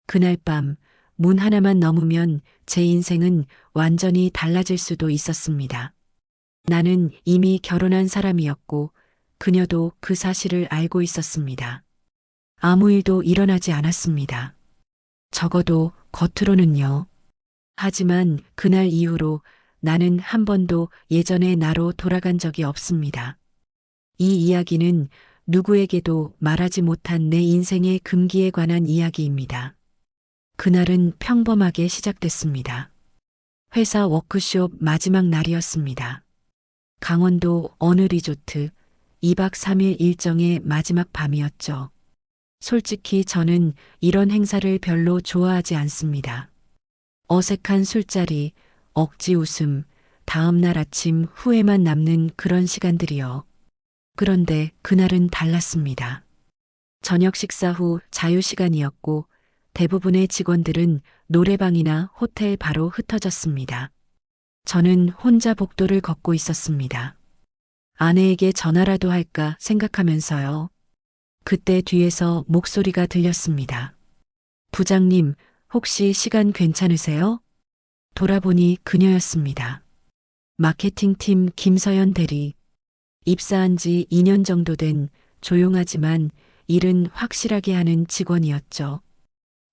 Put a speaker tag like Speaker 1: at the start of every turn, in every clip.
Speaker 1: 그날 밤 문 하나만 넘으면 제 인생은 완전히 달라질 수도 있었습니다. 나는 이미 결혼한 사람이었고 그녀도 그 사실을 알고 있었습니다. 아무 일도 일어나지 않았습니다. 적어도 겉으로는요. 하지만 그날 이후로 나는 한 번도 예전의 나로 돌아간 적이 없습니다. 이 이야기는 누구에게도 말하지 못한 내 인생의 금기에 관한 이야기입니다. 그날은 평범하게 시작됐습니다. 회사 워크숍 마지막 날이었습니다. 강원도 어느 리조트 2박 3일 일정의 마지막 밤이었죠. 솔직히 저는 이런 행사를 별로 좋아하지 않습니다. 어색한 술자리, 억지 웃음, 다음날 아침 후회만 남는 그런 시간들이요. 그런데 그날은 달랐습니다. 저녁 식사 후 자유시간이었고 대부분의 직원들은 노래방이나 호텔 바로 흩어졌습니다. 저는 혼자 복도를 걷고 있었습니다. 아내에게 전화라도 할까 생각하면서요. 그때 뒤에서 목소리가 들렸습니다. 부장님, 혹시 시간 괜찮으세요? 돌아보니 그녀였습니다. 마케팅팀 김서연 대리. 입사한 지 2년 정도 된 조용하지만 일은 확실하게 하는 직원이었죠.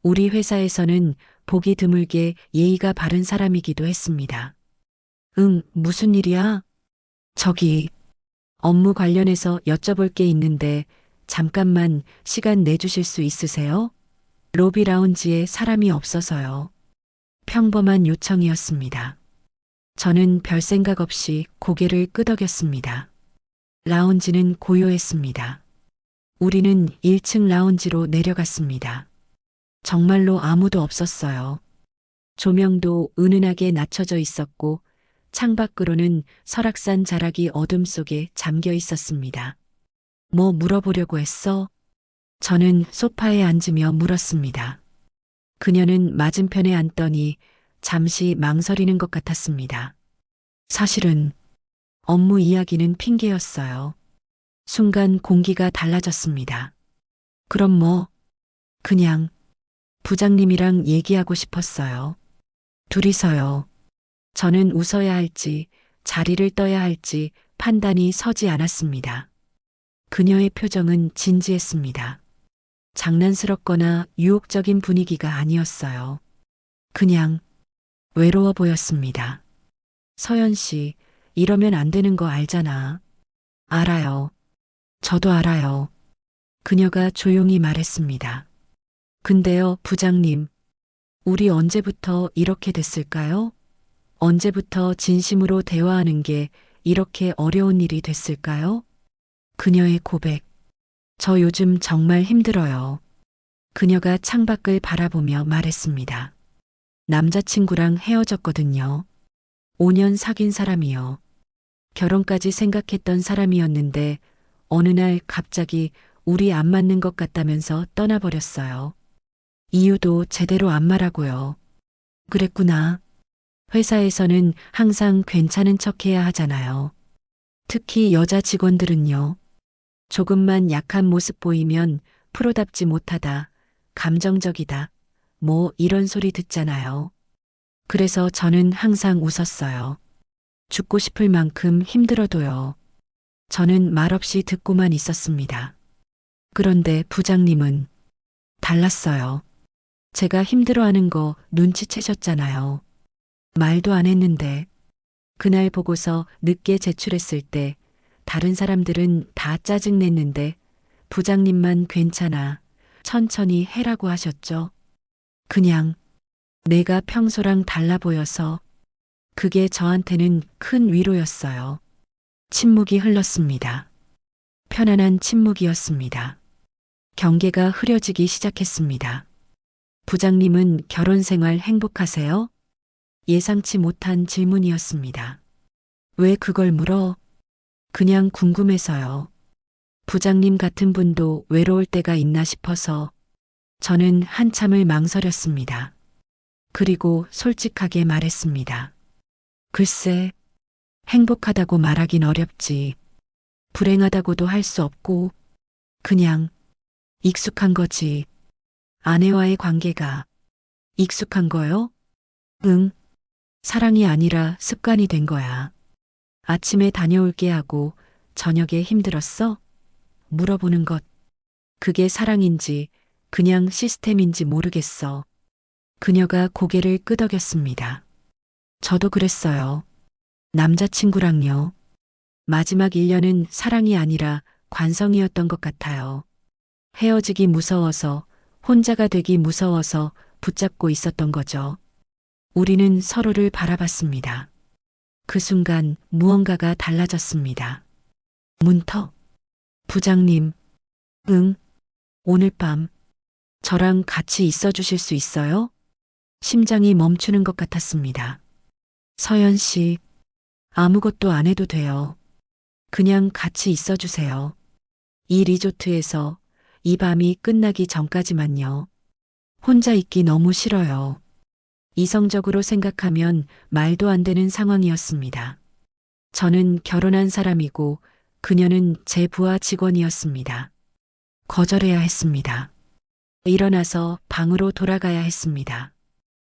Speaker 1: 우리 회사에서는 보기 드물게 예의가 바른 사람이기도 했습니다. 응, 무슨 일이야? 저기, 업무 관련해서 여쭤볼 게 있는데 잠깐만 시간 내주실 수 있으세요? 로비 라운지에 사람이 없어서요. 평범한 요청이었습니다. 저는 별 생각 없이 고개를 끄덕였습니다. 라운지는 고요했습니다. 우리는 1층 라운지로 내려갔습니다. 정말로 아무도 없었어요. 조명도 은은하게 낮춰져 있었고 창밖으로는 설악산 자락이 어둠 속에 잠겨 있었습니다. 뭐 물어보려고 했어? 저는 소파에 앉으며 물었습니다. 그녀는 맞은편에 앉더니 잠시 망설이는 것 같았습니다. 사실은 업무 이야기는 핑계였어요. 순간 공기가 달라졌습니다. 그럼 뭐, 그냥 부장님이랑 얘기하고 싶었어요. 둘이서요. 저는 웃어야 할지 자리를 떠야 할지 판단이 서지 않았습니다. 그녀의 표정은 진지했습니다. 장난스럽거나 유혹적인 분위기가 아니었어요. 그냥 외로워 보였습니다. 서연 씨, 이러면 안 되는 거 알잖아. 알아요. 저도 알아요. 그녀가 조용히 말했습니다. 근데요, 부장님, 우리 언제부터 이렇게 됐을까요? 언제부터 진심으로 대화하는 게 이렇게 어려운 일이 됐을까요? 그녀의 고백. 저 요즘 정말 힘들어요. 그녀가 창밖을 바라보며 말했습니다. 남자친구랑 헤어졌거든요. 5년 사귄 사람이요. 결혼까지 생각했던 사람이었는데 어느 날 갑자기 우리 안 맞는 것 같다면서 떠나버렸어요. 이유도 제대로 안 말하고요. 그랬구나. 회사에서는 항상 괜찮은 척 해야 하잖아요. 특히 여자 직원들은요. 조금만 약한 모습 보이면 프로답지 못하다, 감정적이다, 뭐 이런 소리 듣잖아요. 그래서 저는 항상 웃었어요. 죽고 싶을 만큼 힘들어도요. 저는 말없이 듣고만 있었습니다. 그런데 부장님은 달랐어요. 제가 힘들어하는 거 눈치채셨잖아요. 말도 안 했는데 그날 보고서 늦게 제출했을 때 다른 사람들은 다 짜증냈는데 부장님만 괜찮아. 천천히 해라고 하셨죠. 그냥 내가 평소랑 달라 보여서 그게 저한테는 큰 위로였어요. 침묵이 흘렀습니다. 편안한 침묵이었습니다. 경계가 흐려지기 시작했습니다. 부장님은 결혼 생활 행복하세요? 예상치 못한 질문이었습니다. 왜 그걸 물어? 그냥 궁금해서요. 부장님 같은 분도 외로울 때가 있나 싶어서 저는 한참을 망설였습니다. 그리고 솔직하게 말했습니다. 글쎄, 행복하다고 말하긴 어렵지. 불행하다고도 할 수 없고, 그냥 익숙한 거지. 아내와의 관계가 익숙한 거요? 응. 사랑이 아니라 습관이 된 거야. 아침에 다녀올게 하고 저녁에 힘들었어? 물어보는 것. 그게 사랑인지 그냥 시스템인지 모르겠어. 그녀가 고개를 끄덕였습니다. 저도 그랬어요. 남자친구랑요. 마지막 1년은 사랑이 아니라 관성이었던 것 같아요. 헤어지기 무서워서, 혼자가 되기 무서워서 붙잡고 있었던 거죠. 우리는 서로를 바라봤습니다. 그 순간 무언가가 달라졌습니다. 문터. 부장님. 응. 오늘 밤 저랑 같이 있어 주실 수 있어요? 심장이 멈추는 것 같았습니다. 서연 씨, 아무것도 안 해도 돼요. 그냥 같이 있어 주세요. 이 리조트에서 이 밤이 끝나기 전까지만요. 혼자 있기 너무 싫어요. 이성적으로 생각하면 말도 안 되는 상황이었습니다. 저는 결혼한 사람이고 그녀는 제 부하 직원이었습니다. 거절해야 했습니다. 일어나서 방으로 돌아가야 했습니다.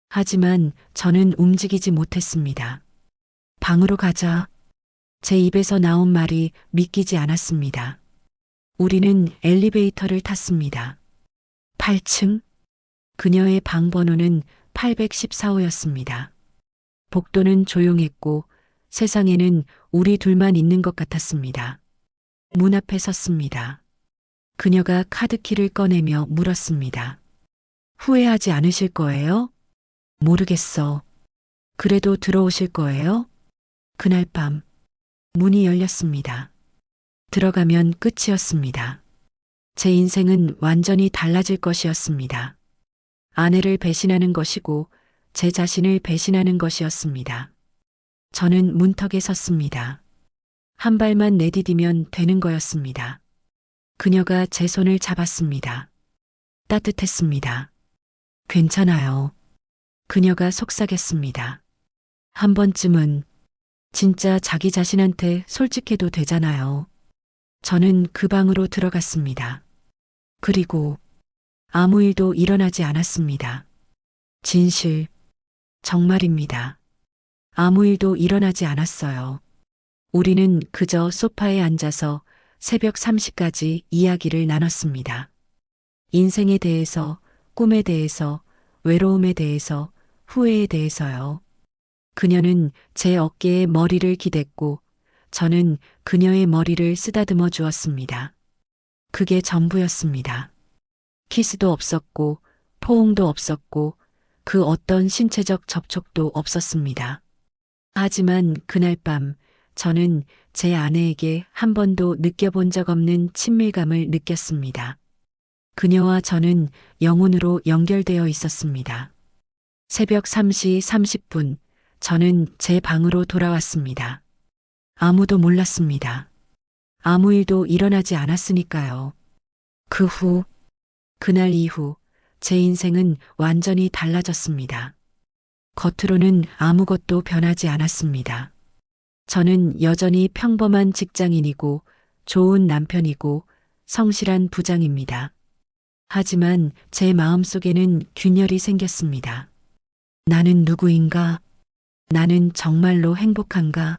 Speaker 1: 하지만 저는 움직이지 못했습니다. 방으로 가자. 제 입에서 나온 말이 믿기지 않았습니다. 우리는 엘리베이터를 탔습니다. 8층? 그녀의 방 번호는 814호였습니다. 복도는 조용했고 세상에는 우리 둘만 있는 것 같았습니다. 문 앞에 섰습니다. 그녀가 카드키를 꺼내며 물었습니다. 후회하지 않으실 거예요? 모르겠어. 그래도 들어오실 거예요? 그날 밤 문이 열렸습니다. 들어가면 끝이었습니다. 제 인생은 완전히 달라질 것이었습니다. 아내를 배신하는 것이고 제 자신을 배신하는 것이었습니다. 저는 문턱에 섰습니다. 한 발만 내디디면 되는 거였습니다. 그녀가 제 손을 잡았습니다. 따뜻했습니다. 괜찮아요. 그녀가 속삭였습니다. 한 번쯤은 진짜 자기 자신한테 솔직해도 되잖아요. 저는 그 방으로 들어갔습니다. 그리고 아무 일도 일어나지 않았습니다. 진실, 정말입니다. 아무 일도 일어나지 않았어요. 우리는 그저 소파에 앉아서 새벽 3시까지 이야기를 나눴습니다. 인생에 대해서, 꿈에 대해서, 외로움에 대해서, 후회에 대해서요. 그녀는 제 어깨에 머리를 기댔고 저는 그녀의 머리를 쓰다듬어 주었습니다. 그게 전부였습니다. 키스도 없었고 포옹도 없었고 그 어떤 신체적 접촉도 없었습니다. 하지만 그날 밤 저는 제 아내에게 한 번도 느껴본 적 없는 친밀감을 느꼈습니다. 그녀와 저는 영혼으로 연결되어 있었습니다. 새벽 3시 30분 저는 제 방으로 돌아왔습니다. 아무도 몰랐습니다. 아무 일도 일어나지 않았으니까요. 그날 이후 제 인생은 완전히 달라졌습니다. 겉으로는 아무것도 변하지 않았습니다. 저는 여전히 평범한 직장인이고 좋은 남편이고 성실한 부장입니다. 하지만 제 마음속에는 균열이 생겼습니다. 나는 누구인가? 나는 정말로 행복한가?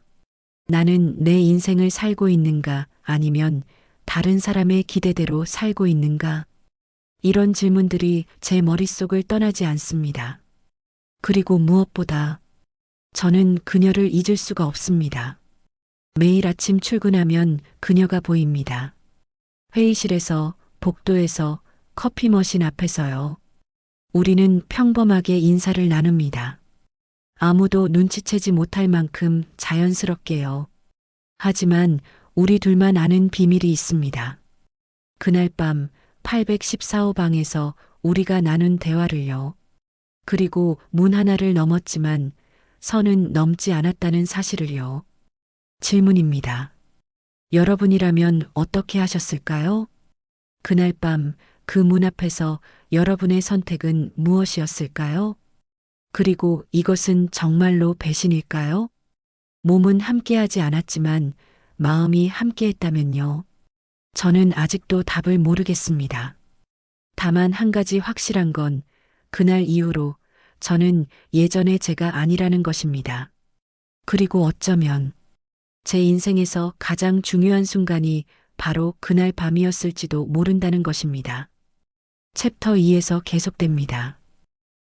Speaker 1: 나는 내 인생을 살고 있는가? 아니면 다른 사람의 기대대로 살고 있는가? 이런 질문들이 제 머릿속을 떠나지 않습니다. 그리고 무엇보다 저는 그녀를 잊을 수가 없습니다. 매일 아침 출근하면 그녀가 보입니다. 회의실에서, 복도에서, 커피 머신 앞에서요. 우리는 평범하게 인사를 나눕니다. 아무도 눈치채지 못할 만큼 자연스럽게요. 하지만 우리 둘만 아는 비밀이 있습니다. 그날 밤 814호 방에서 우리가 나눈 대화를요. 그리고 문 하나를 넘었지만 선은 넘지 않았다는 사실을요. 질문입니다. 여러분이라면 어떻게 하셨을까요? 그날 밤 그 문 앞에서 여러분의 선택은 무엇이었을까요? 그리고 이것은 정말로 배신일까요? 몸은 함께하지 않았지만 마음이 함께했다면요. 저는 아직도 답을 모르겠습니다. 다만 한 가지 확실한 건 그날 이후로 저는 예전의 제가 아니라는 것입니다. 그리고 어쩌면 제 인생에서 가장 중요한 순간이 바로 그날 밤이었을지도 모른다는 것입니다. 챕터 2에서 계속됩니다.